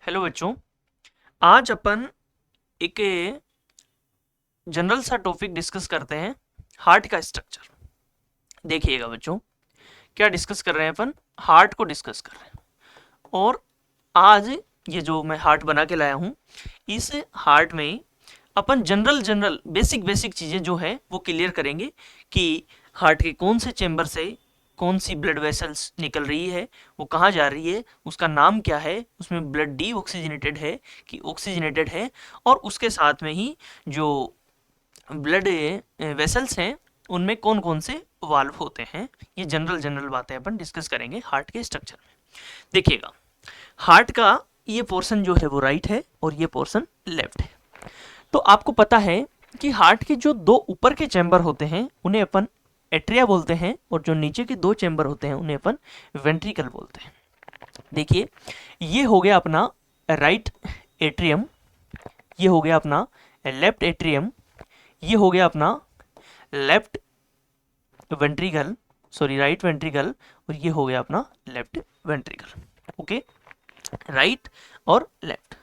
Hello बच्चों। आज अपन एक जनरल सा टॉपिक डिस्कस करते हैं, हार्ट का स्ट्रक्चर। देखिएगा बच्चों, क्या डिस्कस कर रहे हैं अपन? हार्ट को डिस्कस कर रहे हैं। और आज ये जो मैं हार्ट बना के लाया हूँ, इस हार्ट में अपन जनरल जनरल बेसिक बेसिक चीज़ें जो है वो क्लियर करेंगे कि हार्ट के कौन से चेंबर से कौन सी ब्लड वेसल्स निकल रही है, वो कहाँ जा रही है, उसका नाम क्या है, उसमें ब्लड डी ऑक्सीजनेटेड है कि ऑक्सीजनेटेड है, और उसके साथ में ही जो ब्लड वेसल्स हैं उनमें कौन कौन से वाल्व होते हैं। ये जनरल जनरल बातें अपन डिस्कस करेंगे हार्ट के स्ट्रक्चर में। देखिएगा, हार्ट का ये पोर्शन जो है वो राइट है और ये पोर्शन लेफ्ट है। तो आपको पता है कि हार्ट के जो दो ऊपर के चैम्बर होते हैं उन्हें अपन एट्रिया बोलते हैं, और जो नीचे के दो चैम्बर होते हैं उन्हें अपन वेंट्रिकल बोलते हैं। देखिए, ये हो गया अपना राइट एट्रियम, ये हो गया अपना लेफ्ट एट्रियम, ये हो गया अपना left ventricle, sorry right ventricle, और ये हो गया अपना लेफ्ट वेंट्रिकल। ओके, राइट और लेफ्ट,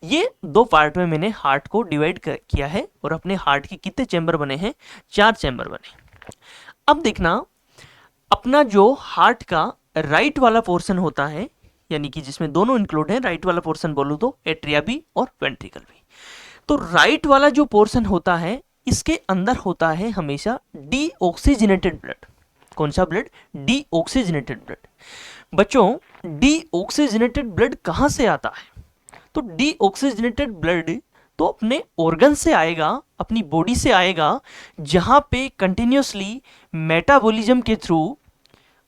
ये दो पार्ट में मैंने हार्ट को डिवाइड किया है। और अपने हार्ट के कितने चैम्बर बने हैं? 4 चैम्बर बने। अब देखना, अपना जो हार्ट का राइट वाला पोर्शन होता है, यानी कि जिसमें दोनों इंक्लूड हैं, राइट वाला पोर्शन बोलूँ तो एट्रिया भी और वेंट्रिकल भी। तो राइट वाला जो पोर्शन होता है, इसके अंदर होता है हमेशा डीऑक्सीजनेटेड ब्लड। कौन सा ब्लड? Deoxygenated blood. बच्चों, डीऑक्सीजनेटेड ब्लड कहाँ से आता है? तो डीऑक्सीजनेटेड ब्लड तो अपने ऑर्गन से आएगा, अपनी बॉडी से आएगा, जहां पे कंटिन्यूसली मेटाबॉलिज्म के थ्रू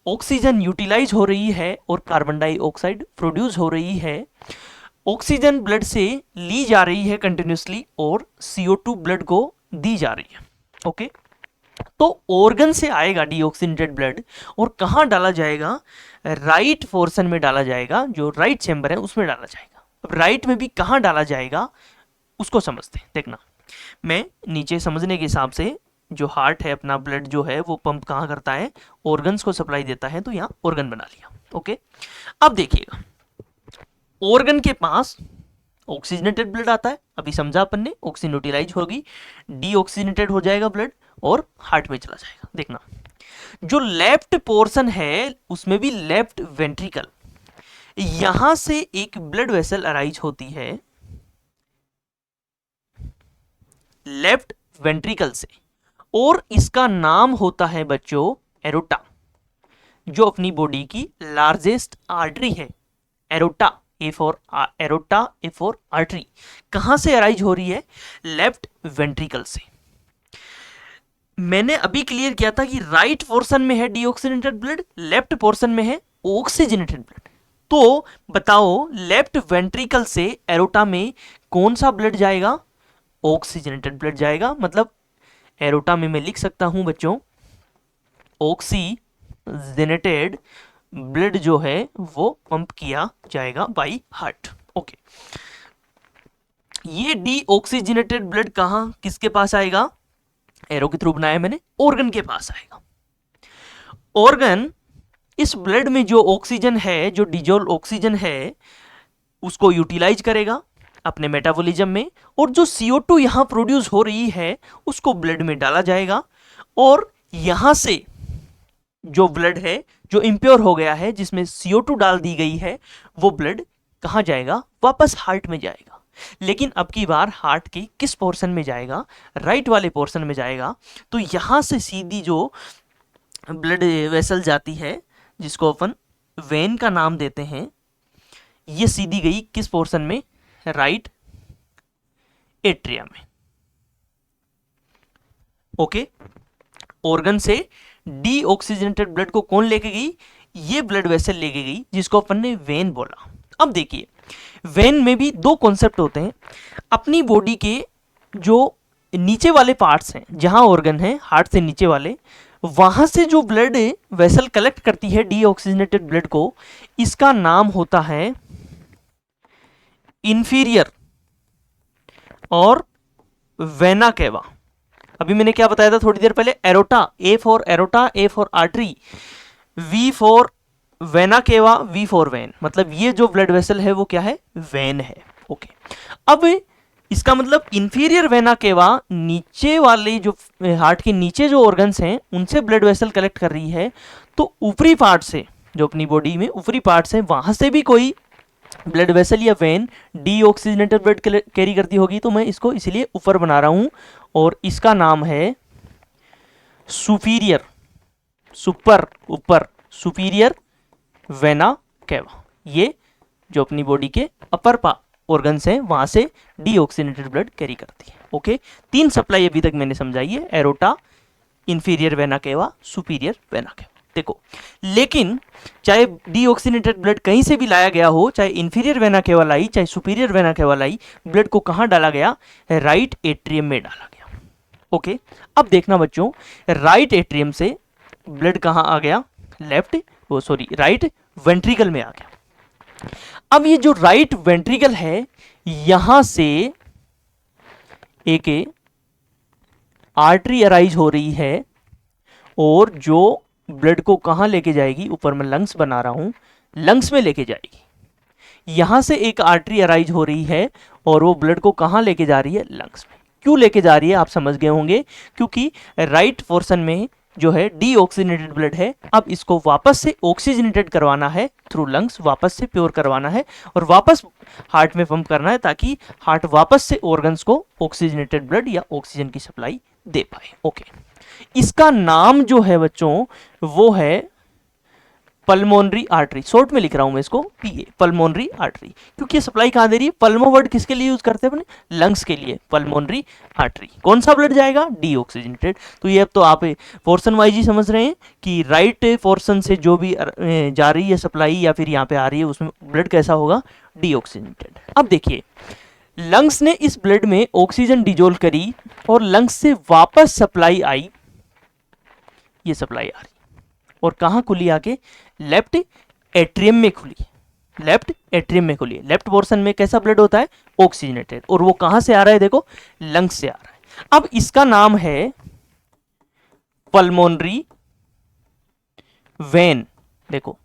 ऑक्सीजन यूटिलाइज हो रही है और कार्बन डाइऑक्साइड प्रोड्यूस हो रही है। ऑक्सीजन ब्लड से ली जा रही है कंटिन्यूसली और CO2 ब्लड को दी जा रही है। ओके, तो ऑर्गन से आएगा डीऑक्सीजनेटेड ब्लड, और कहाँ डाला जाएगा? राइट पोर्शन में डाला जाएगा, जो राइट चैम्बर है उसमें डाला जाएगा। अब राइट में भी कहाँ डाला जाएगा उसको समझते हैं। देखना, मैं नीचे समझने के हिसाब से, जो हार्ट है अपना, ब्लड जो है वो पंप कहाँ करता है? ऑर्गन्स को सप्लाई देता है, तो यहाँ ऑर्गन बना लिया। ओके, अब देखिएगा, ऑर्गन के पास ऑक्सीजनेटेड ब्लड आता है, अभी समझा अपन ने, ऑक्सीजन यूटिलाइज होगी, डीऑक्सीजनेटेड हो जाएगा ब्लड और हार्ट में चला जाएगा। देखना, जो लेफ्ट पोर्शन है उसमें भी लेफ्ट वेंट्रिकल, यहां से एक ब्लड वेसल अराइज होती है लेफ्ट वेंट्रिकल से, और इसका नाम होता है बच्चों एरोटा, जो अपनी बॉडी की लार्जेस्ट आर्टरी है। Aorta, A for aorta, A for artery, कहां से अराइज हो रही है? लेफ्ट वेंट्रिकल से। मैंने अभी क्लियर किया था कि राइट पोर्शन में है डीऑक्सीजनेटेड ब्लड, लेफ्ट पोर्शन में है ऑक्सीजनेटेड ब्लड। तो बताओ, लेफ्ट वेंट्रिकल से एरोटा में कौन सा ब्लड जाएगा? ऑक्सीजनेटेड ब्लड जाएगा। मतलब एरोटा में मैं लिख सकता हूं बच्चों, ऑक्सीजनेटेड ब्लड जो है वो पंप किया जाएगा बाई हार्ट। ओके, ये डीऑक्सीजनेटेड ब्लड कहां किसके पास आएगा? एरो के थ्रू बनाया मैंने, ऑर्गन के पास आएगा। ऑर्गन इस ब्लड में जो ऑक्सीजन है, जो डिजोल्व ऑक्सीजन है, उसको यूटिलाइज करेगा अपने मेटाबॉलिज्म में, और जो CO2 यहां प्रोड्यूस हो रही है उसको ब्लड में डाला जाएगा, और यहां से जो ब्लड है जो इंप्योर हो गया है, जिसमें CO2 डाल दी गई है, वो ब्लड कहां जाएगा? वापस हार्ट में जाएगा। लेकिन अब की बार हार्ट के किस पोर्शन में जाएगा? राइट वाले पोर्शन में जाएगा। तो यहां से सीधी जो ब्लड वेसल जाती है, जिसको अपन वेन का नाम देते हैं, ये सीधी गई किस पोर्शन में? राइट एट्रिया में। ओके, ऑर्गन से डीऑक्सीजनेटेड ब्लड को कौन लेके गई? ये ब्लड वेसल लेके गई, जिसको अपन ने वेन बोला। अब देखिए, वेन में भी दो कॉन्सेप्ट होते हैं। अपनी बॉडी के जो नीचे वाले पार्ट्स हैं, जहां ऑर्गन है हार्ट से नीचे वाले, वहां से जो ब्लड वेसल कलेक्ट करती है डीऑक्सीजनेटेड ब्लड को, इसका नाम होता है इंफीरियर और वेना केवा। अभी मैंने क्या बताया था थोड़ी देर पहले? Aorta, A for aorta, A for artery, V for vena cava, V for vein, मतलब ये जो ब्लड वेसल है वो क्या है, वेन है। ओके, अब इसका मतलब इंफीरियर वेना केवा नीचे वाले जो हार्ट के नीचे जो ऑर्गन्स हैं उनसे ब्लड वेसल कलेक्ट कर रही है, तो ऊपरी पार्ट से, जो अपनी बॉडी में ऊपरी पार्ट से, वहां से भी कोई ब्लड वेसल या वेन डीऑक्सीजनेटेड ब्लड कैरी करती होगी, तो मैं इसको इसलिए ऊपर बना रहा हूं और इसका नाम है सुपीरियर, सुपर, ऊपर, सुपीरियर वेना केवा। ये जो अपनी बॉडी के अपर ऑर्गन्स हैं वहां से डीऑक्सीजनेटेड ब्लड कैरी करती है। ओके, 3 सप्लाई अभी तक मैंने समझाई है, aorta, inferior vena cava, superior vena cava. देखो, लेकिन चाहे डीऑक्सीजनेटेड ब्लड कहीं से भी लाया गया हो, चाहे इंफीरियर वेना केवा लाई, चाहे सुपीरियर वेना केवा लाई, ब्लड को कहां डाला गया, राइट एट्रियम में डाला गया। ओके, अब देखना बच्चों, राइट एट्रियम से ब्लड कहां आ गया, लेफ्ट, वो सॉरी राइट वेंट्रिकल में आ गया। अब ये जो राइट वेंट्रिकल है, यहां से एक आर्टरी अराइज हो रही है और जो ब्लड को कहां लेके जाएगी, ऊपर मैं लंग्स बना रहा हूं, लंग्स में लेके जाएगी। यहां से एक आर्टरी अराइज हो रही है और वो ब्लड को कहां लेके जा रही है, लंग्स में। क्यों लेके जा रही है आप समझ गए होंगे, क्योंकि राइट पोर्शन में जो है डीऑक्सीजनेटेड ब्लड है, अब इसको वापस से ऑक्सीजनेटेड करवाना है थ्रू लंग्स, वापस से प्योर करवाना है और वापस हार्ट में पंप करना है, ताकि हार्ट वापस से ऑर्गन्स को ऑक्सीजनेटेड ब्लड या ऑक्सीजन की सप्लाई दे पाए। ओके, इसका नाम जो है बच्चों वो है पल्मोनरी आर्टरी, शॉर्ट में लिख रहा हूं मैं इसको पीए, पल्मोनरी आर्टरी, क्योंकि ये सप्लाई कहां दे रही है, पल्मो वर्ड किसके लिए यूज करते हैं अपने, लंग्स के लिए, पल्मोनरी आर्टरी। कौन सा ब्लड जाएगा, डीऑक्सीजनेटेड। तो ये अब तो आप पोर्शन वाइज ही समझ रहे हैं कि राइट पोर्शन से जो भी जा रही है सप्लाई या फिर यहाँ पे आ रही है, उसमें ब्लड कैसा होगा, डीऑक्सीजनेटेड। अब देखिए, लंग्स ने इस ब्लड में ऑक्सीजन डिजोल्व करी और लंग्स से वापस सप्लाई आई, ये सप्लाई आ रही और कहां खुली आके, लेफ्ट एट्रियम में खुली, लेफ्ट एट्रियम में खुली। लेफ्ट पोर्शन में कैसा ब्लड होता है, ऑक्सीजनेटेड, और वो कहां से आ रहा है, देखो लंग्स से आ रहा है। अब इसका नाम है पल्मोनरी वेन। देखो,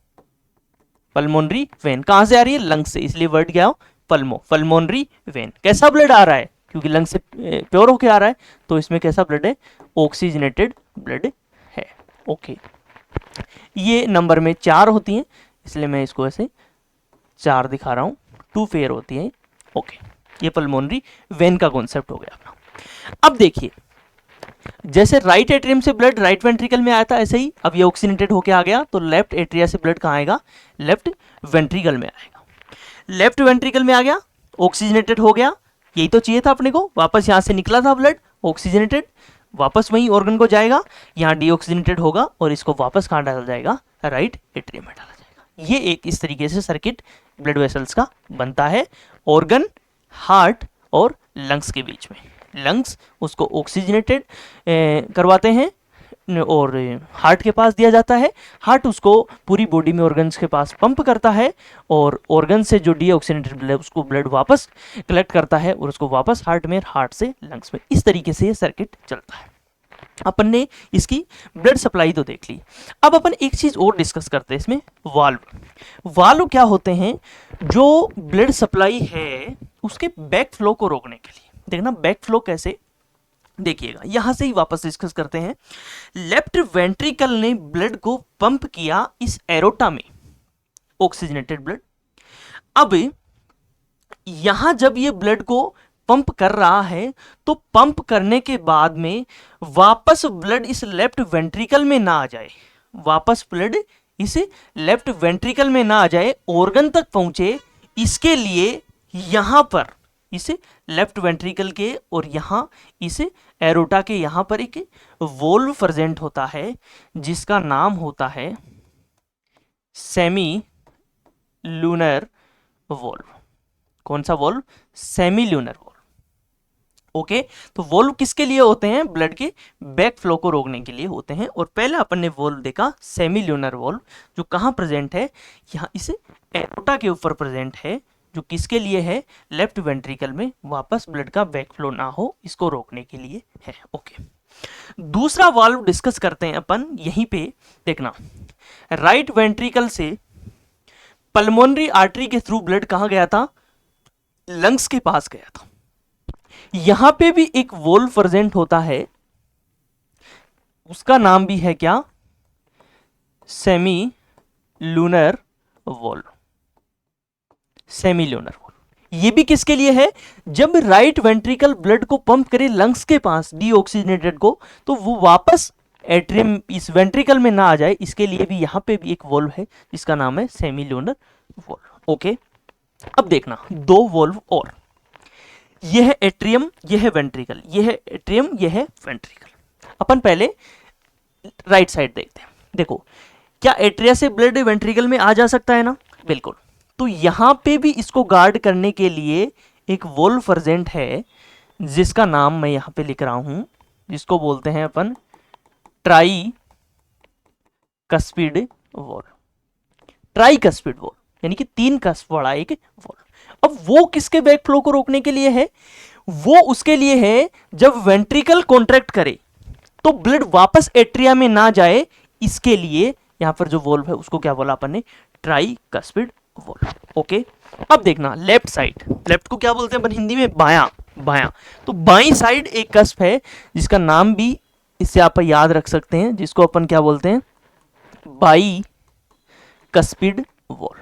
पल्मोनरी वेन कहां से आ रही है, लंग्स से, इसलिए वर्ड क्या हो, पल्मो, पल्मोनरी वेन। कैसा ब्लड आ रहा है, क्योंकि लंग्स से प्योर होके आ रहा है, तो इसमें कैसा ब्लड है, ऑक्सीजनेटेड ब्लड है। ओके, ये नंबर में 4 होती हैं, इसलिए मैं इसको ऐसे 4 दिखा रहा हूं, 2 पेयर होती हैं। ओके, ये पल्मोनरी वेन का कॉन्सेप्ट हो गया अपना। अब देखिए, जैसे राइट एट्रियम से ब्लड राइट वेंट्रिकल में आया था, ऐसे ही अब ये ऑक्सीजनेटेड होके आ गया, तो लेफ्ट एट्रिया से ब्लड कहां आएगा, लेफ्ट वेंट्रिकल में आएगा। लेफ्ट वेंट्रिकल में आ गया, ऑक्सीजनेटेड हो गया, यही तो चाहिए था अपने को, वापस यहां से निकला था ब्लड ऑक्सीजनेटेड, वापस वही ऑर्गन को जाएगा, यहाँ डीऑक्सीजनेटेड होगा और इसको वापस कहाँ डाला जाएगा, राइट एट्रियम में डाला जाएगा। ये एक इस तरीके से सर्किट ब्लड वेसल्स का बनता है, ऑर्गन, हार्ट और लंग्स के बीच में। लंग्स उसको ऑक्सीजनेटेड करवाते हैं और हार्ट के पास दिया जाता है, हार्ट उसको पूरी बॉडी में ऑर्गन्स के पास पंप करता है और ऑर्गन से जो डीऑक्सीजनेटेड ब्लड उसको ब्लड वापस कलेक्ट करता है और उसको वापस हार्ट में, हार्ट से लंग्स में। इस तरीके से ये सर्किट चलता है। अपन ने इसकी ब्लड सप्लाई तो देख ली, अब अपन एक चीज और डिस्कस करते हैं इसमें, वाल्व। वाल्व क्या होते हैं, जो ब्लड सप्लाई है उसके बैक फ्लो को रोकने के लिए। देखना बैक फ्लो कैसे, देखिएगा, यहां से ही वापस डिस्कस करते हैं। लेफ्ट वेंट्रिकल ने ब्लड को पंप किया इस एरोटा में, ऑक्सीजनेटेड ब्लड। अब यहां जब ये ब्लड को पंप कर रहा है, तो पंप करने के बाद में वापस ब्लड इस लेफ्ट वेंट्रिकल में ना आ जाए, वापस ब्लड इस लेफ्ट वेंट्रिकल में ना आ जाए, ऑर्गन तक पहुंचे, इसके लिए यहां पर इस लेफ्ट वेंट्रिकल के और यहां इस एरोटा के यहां पर एक वोल्व प्रेजेंट होता है, जिसका नाम होता है सेमी लूनर वोल्व। कौन सा valve, semi lunar valve. Okay, तो वोल्व किसके लिए होते हैं, ब्लड के बैक फ्लो को रोकने के लिए होते हैं। और पहले अपन ने वोल्व देखा सेमी लूनर वोल्व, जो कहां प्रेजेंट है, यहां इस एरोटा के ऊपर प्रेजेंट है, जो किसके लिए है, लेफ्ट वेंट्रिकल में वापस ब्लड का बैक फ्लो ना हो, इसको रोकने के लिए है। ओके, दूसरा वाल्व डिस्कस करते हैं अपन, यहीं पे देखना, राइट वेंट्रिकल से पल्मोनरी आर्टरी के थ्रू ब्लड कहां गया था? लंग्स के पास गया था। यहां पे भी एक वॉल्व प्रेजेंट होता है, उसका नाम भी है क्या? Semi lunar valve. Semi lunar valve ये भी किसके लिए है? जब राइट वेंट्रिकल ब्लड को पंप करे लंग्स के पास डीऑक्सीजनेटेड को, तो वो वापस एट्रियम इस वेंट्रिकल में ना आ जाए, इसके लिए भी यहां पे भी एक वॉल्व है जिसका नाम है सेमी लूनर वॉल्व। ओके, अब देखना दो वॉल्व और, यह है एट्रियम, यह है वेंट्रिकल, यह है एट्रियम, यह है वेंट्रिकल। अपन पहले राइट साइड देखते हैं। देखो, क्या एट्रिया से ब्लड वेंट्रिकल में आ जा सकता है ना? बिल्कुल। तो यहां पे भी इसको गार्ड करने के लिए एक वॉल्व प्रेजेंट है जिसका नाम मैं यहां पे लिख रहा हूं, जिसको बोलते हैं अपन tricuspid valve. Tricuspid valve यानी कि 3 कस्प वाला एक वॉल्व। अब वो किसके बैक फ्लो को रोकने के लिए है? वो उसके लिए है जब वेंट्रिकल कॉन्ट्रैक्ट करे तो ब्लड वापस एट्रिया में ना जाए, इसके लिए यहां पर जो वॉल्व है उसको क्या बोला अपन ने? Try cuspid valve. ओके, अब देखना लेफ्ट साइड, लेफ्ट को क्या बोलते हैं अपन हिंदी में? बायां। बायां, तो बाईं साइड एक कस्प है जिसका नाम भी इससे आप याद रख सकते हैं, जिसको अपन क्या बोलते हैं? By cuspid valve.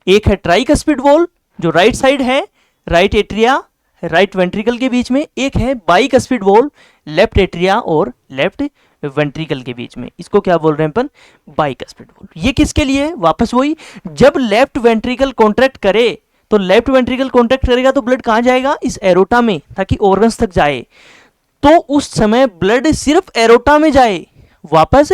एक है ट्राई कस्पिड वॉल्व जो राइट साइड है, राइट एट्रिया राइट वेंट्रिकल के बीच में। एक है by cuspid valve left atria और लेफ्ट वेंट्रिकल के बीच में, इसको क्या बोल रहे हैं अपन? By cuspid valve. ये किसके लिए? वापस वही, जब लेफ्ट वेंट्रिकल कॉन्ट्रैक्ट करे तो लेफ्ट वेंट्रिकल कॉन्ट्रैक्ट करेगा तो ब्लड कहां जाएगा? इस एरोटा में, ताकि ऑर्गन्स तक जाए। तो उस समय ब्लड सिर्फ एरोटा में जाए, वापस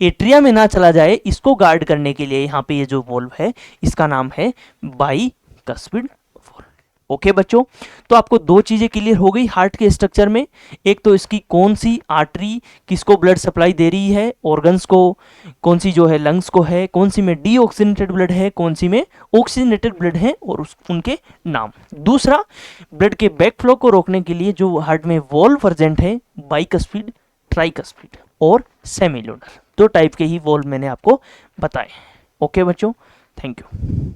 एट्रिया में ना चला जाए, इसको गार्ड करने के लिए यहाँ पे ये जो वॉल्व है इसका नाम है बाई कस्पिड वॉल्व। ओके बच्चों, तो आपको दो चीजें क्लियर हो गई हार्ट के स्ट्रक्चर में। एक तो इसकी कौन सी आर्टरी किसको ब्लड सप्लाई दे रही है, ऑर्गन्स को, कौन सी जो है लंग्स को है, कौन सी में डीऑक्सीजनेटेड ब्लड है, कौन सी में ऑक्सीजनेटेड ब्लड है, और उनके नाम। दूसरा, ब्लड के बैक फ्लो को रोकने के लिए जो हार्ट में वॉल्व प्रेजेंट है, बाइकस्पिड, ट्राइकस्पिड और सेमी लूनर, दो टाइप के ही वॉल्व मैंने आपको बताए। ओके बच्चों, थैंक यू।